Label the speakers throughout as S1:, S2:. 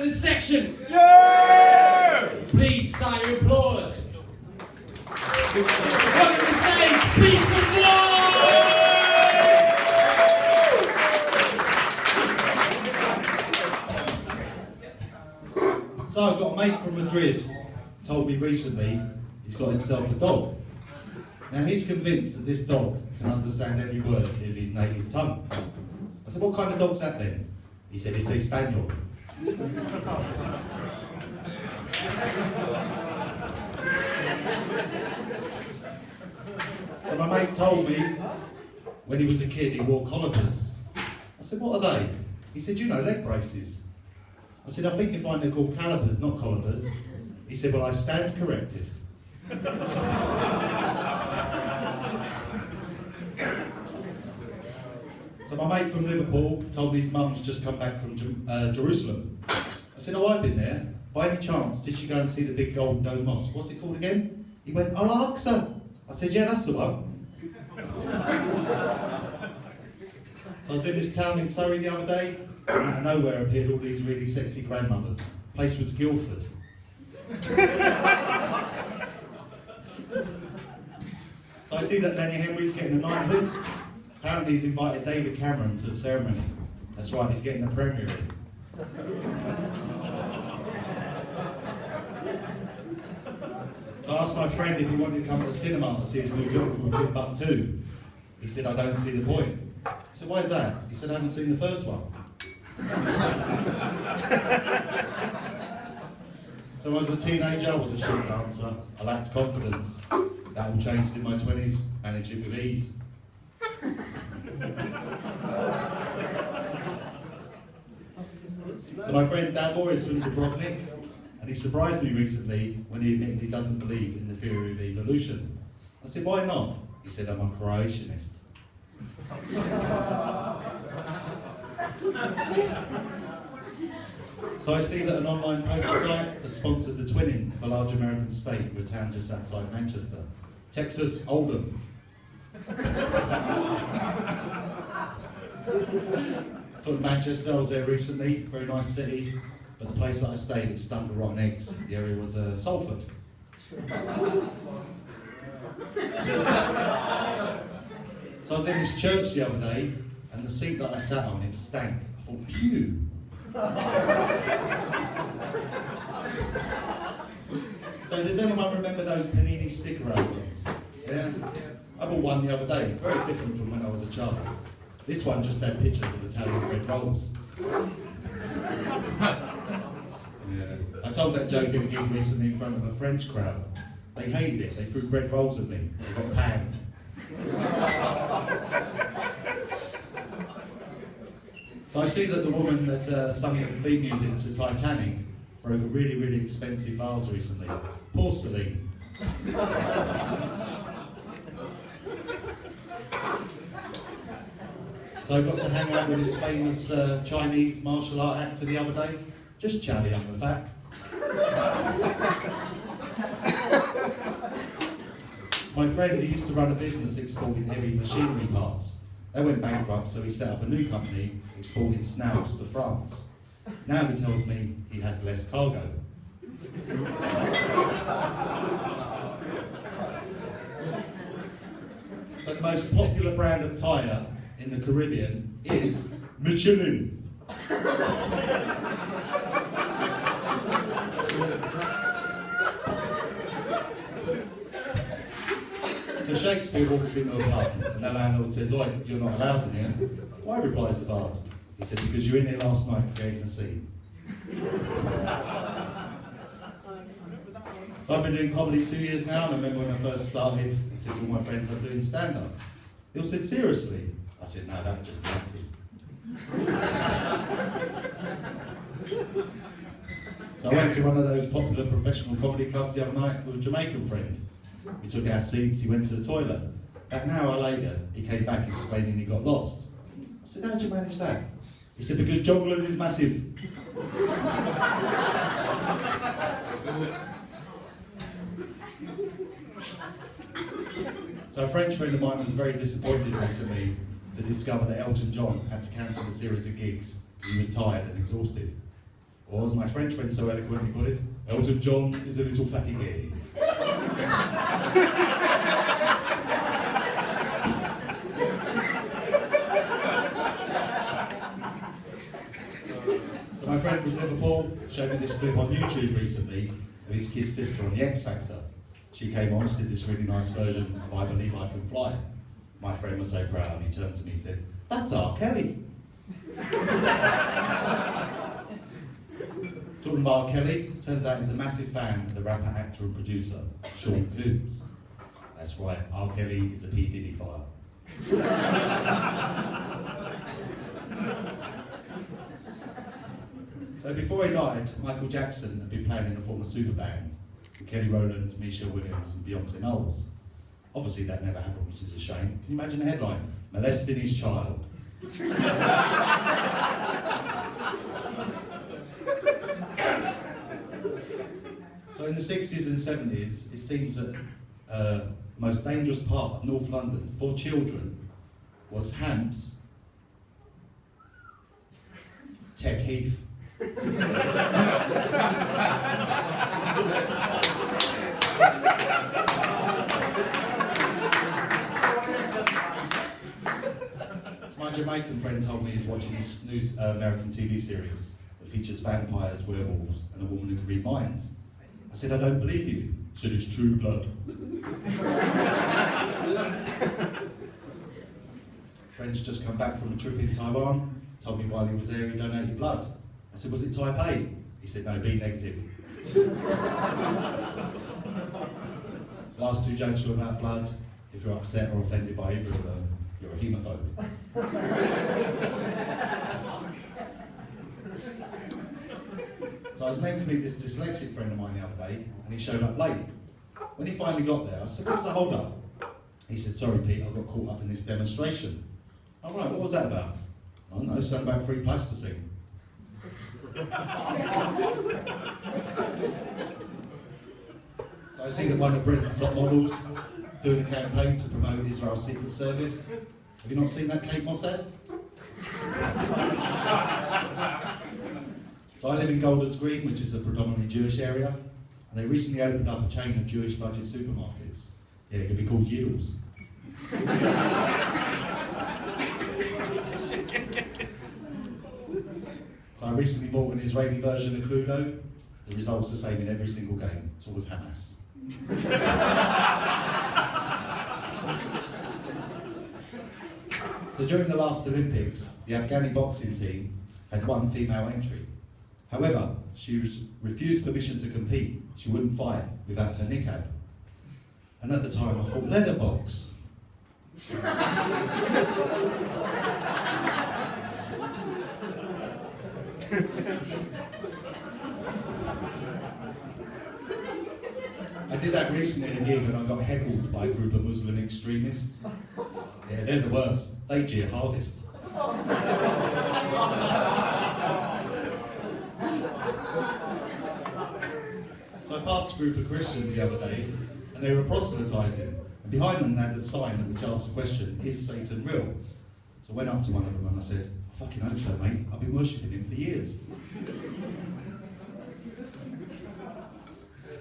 S1: this section.
S2: Yeah!
S1: Please start your applause. Welcome to the stage, Peter Ward!
S3: So I've got a mate from Madrid, told me recently he's got himself a dog. Now he's convinced that this dog can understand every word of his native tongue. I said, what kind of dog's that then? He said, it's a spaniel. So my mate told me when he was a kid he wore collars. I said, what are they? He said, you know, leg braces. I said, I think you find they're called calipers, not collars. He said, well, I stand corrected. So my mate from Liverpool told me his mum's just come back from Jerusalem. I said, oh, I've been there. By any chance, did she go and see the big golden dome mosque? What's it called again? He went, Al-Aqsa. I said, yeah, that's the one. So I was in this town in Surrey the other day, and out of nowhere appeared all these really sexy grandmothers. The place was Guildford. So I see that Lenny Henry's getting a knighthood. Apparently he's invited David Cameron to the ceremony. That's right, he's getting the premiere. So I asked my friend if he wanted to come to the cinema to see his new film called Timbuktu. He said, I don't see the point. I said, why is that? He said, I haven't seen the first one. So as a teenager, I was a street dancer. I lacked confidence. That all changed in my 20s, managed it with ease. So my friend Davor is from Dubrovnik, and he surprised me recently when he admitted he doesn't believe in the theory of evolution. I said, why not? He said, I'm a creationist. So I see that an online poker site has sponsored the twinning of a large American state with a town just outside Manchester. Texas Oldham. From Manchester, I was there recently, very nice city, but the place that I stayed, it stunk of rotten eggs. The area was Salford. So I was in this church the other day, and the seat that I sat on, it stank. I thought, pew. So does anyone remember those Panini sticker albums? Yeah? I bought one the other day, very different from when I was a child. This one just had pictures of Italian bread rolls. Yeah. I told that joke at a gig recently in front of a French crowd. They hated it, they threw bread rolls at me, they got panned. So I see that the woman that sung the theme music to Titanic broke a really, really expensive vase recently. Porcelain. So I got to hang out with this famous Chinese martial art actor the other day. Just chatty on the fat. My friend, he used to run a business exporting heavy machinery parts. They went bankrupt, so he set up a new company exporting snouts to France. Now he tells me he has less cargo. So the most popular brand of tyre in the Caribbean is Michelin. So Shakespeare walks into a pub and the landlord says, oi, you're not allowed in here. Why, replies the bard? He said, because you were in here last night creating a scene. So I've been doing comedy 2 years now, and I remember when I first started, I said to all my friends, I'm doing stand-up. They all said, seriously? I said, no, that was just acting. So I went to one of those popular professional comedy clubs the other night with a Jamaican friend. We took our seats, he went to the toilet. About an hour later, he came back explaining he got lost. I said, how'd you manage that? He said, because Jongleurs is massive. So a French friend of mine was very disappointed recently to discover that Elton John had to cancel a series of gigs because he was tired and exhausted. Or as my French friend so eloquently put it, Elton John is a little fatigué. So my friend from Liverpool showed me this clip on YouTube recently of his kid's sister on the X Factor. She came on, she did this really nice version of I Believe I Can Fly. My friend was so proud, he turned to me and said, "That's R. Kelly." Talking about R. Kelly, turns out he's a massive fan of the rapper, actor and producer, Sean Combs. That's right, R. Kelly is a P. Diddy file. So before he died, Michael Jackson had been playing in a former super band with Kelly Rowland, Michelle Williams and Beyonce Knowles. Obviously that never happened, which is a shame. Can you imagine the headline? Molesting his child. So in the 60s and 70s, it seems that the most dangerous part of North London for children was Hants, Ted Heath. My Jamaican friend told me he's watching this new American TV series that features vampires, werewolves, and a woman who can read minds. I said, "I don't believe you." He said, "It's true blood." Friend's just come back from a trip in Taiwan, told me while he was there he donated blood. I said, "Was it type A?" He said, "No, B negative." The last two jokes were about blood. If you're upset or offended by either of them, you're a haemophobe. So I was meant to meet this dyslexic friend of mine the other day, and he showed up late. When he finally got there, I said, "What was the hold up?" He said, "Sorry Pete, I got caught up in this demonstration." "Oh right, what was that about?" "I don't know, something about free plasticine." So I see that one of Britain's top models doing a campaign to promote Israel's secret service. Have you not seen that Kate Moss ad? So I live in Golders Green, which is a predominantly Jewish area, and they recently opened up a chain of Jewish budget supermarkets. Yeah, it could be called Yiddles. So I recently bought an Israeli version of Cluedo. The result's the same in every single game. It's always Hamas. So during the last Olympics, the Afghani boxing team had one female entry. However, she refused permission to compete. She wouldn't fight without her niqab. And at the time I thought, letterbox. I did that recently at a gig and I got heckled by a group of Muslim extremists. Yeah, they're the worst. They jeer hardest. So I passed a group of Christians the other day and they were proselytising. And behind them they had a sign which asked the question, "Is Satan real?" So I went up to one of them and I said, "I fucking hope so, mate. I've been worshipping him for years."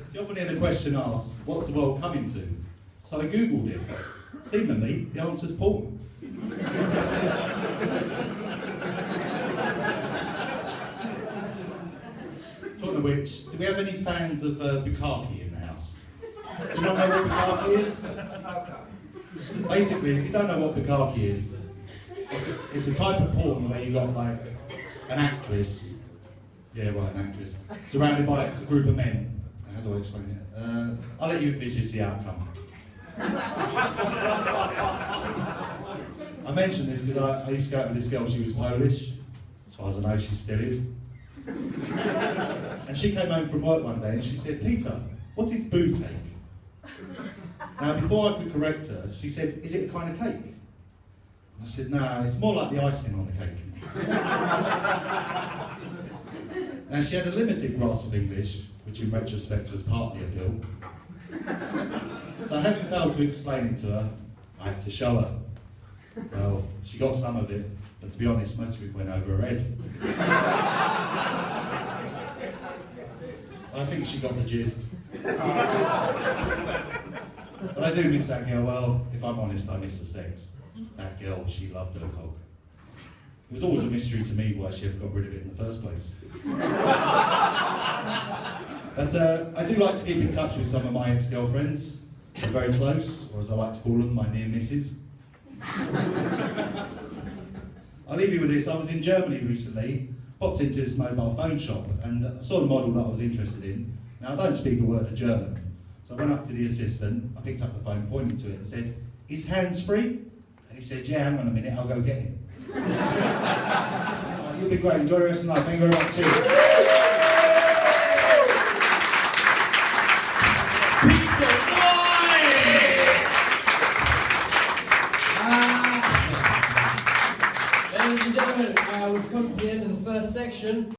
S3: So you often hear the question asked, "What's the world coming to?" So I googled it. Seemingly, the answer's porn. Talking of which, do we have any fans of bukkake in the house? Does anyone know what bukkake is? Basically, if you don't know what bukkake is, it's a type of porn where you got like an actress, yeah right, an actress, surrounded by a group of men. How do I explain it? I'll let you envisage the outcome. I mention this because I used to go out with this girl, she was Polish. As far as I know, she still is. And she came home from work one day and she said, "Peter, what is boo cake?" Now, before I could correct her, she said, "Is it a kind of cake?" I said, "No, it's more like the icing on the cake." Now, she had a limited grasp of English, which in retrospect was partly a bill. So having failed to explain it to her, I had to show her. Well, she got some of it, but to be honest, most of it went over her head. I think she got the gist. But I do miss that girl. Well, if I'm honest, I miss the sex. That girl, she loved her cock. It was always a mystery to me why she ever got rid of it in the first place. But I do like to keep in touch with some of my ex-girlfriends. They're very close, or as I like to call them, my near misses. I'll leave you with this. I was in Germany recently, popped into this mobile phone shop, and I saw the model that I was interested in. Now, I don't speak a word of German, so I went up to the assistant, I picked up the phone, pointed to it and said, "Is hands free?" And he said, "Yeah, hang on a minute, I'll go get him." You'll be great. Enjoy the rest of the night. Thank you very much. Cheers.
S1: Peter White! Ladies and gentlemen, we've come to the end of the first section.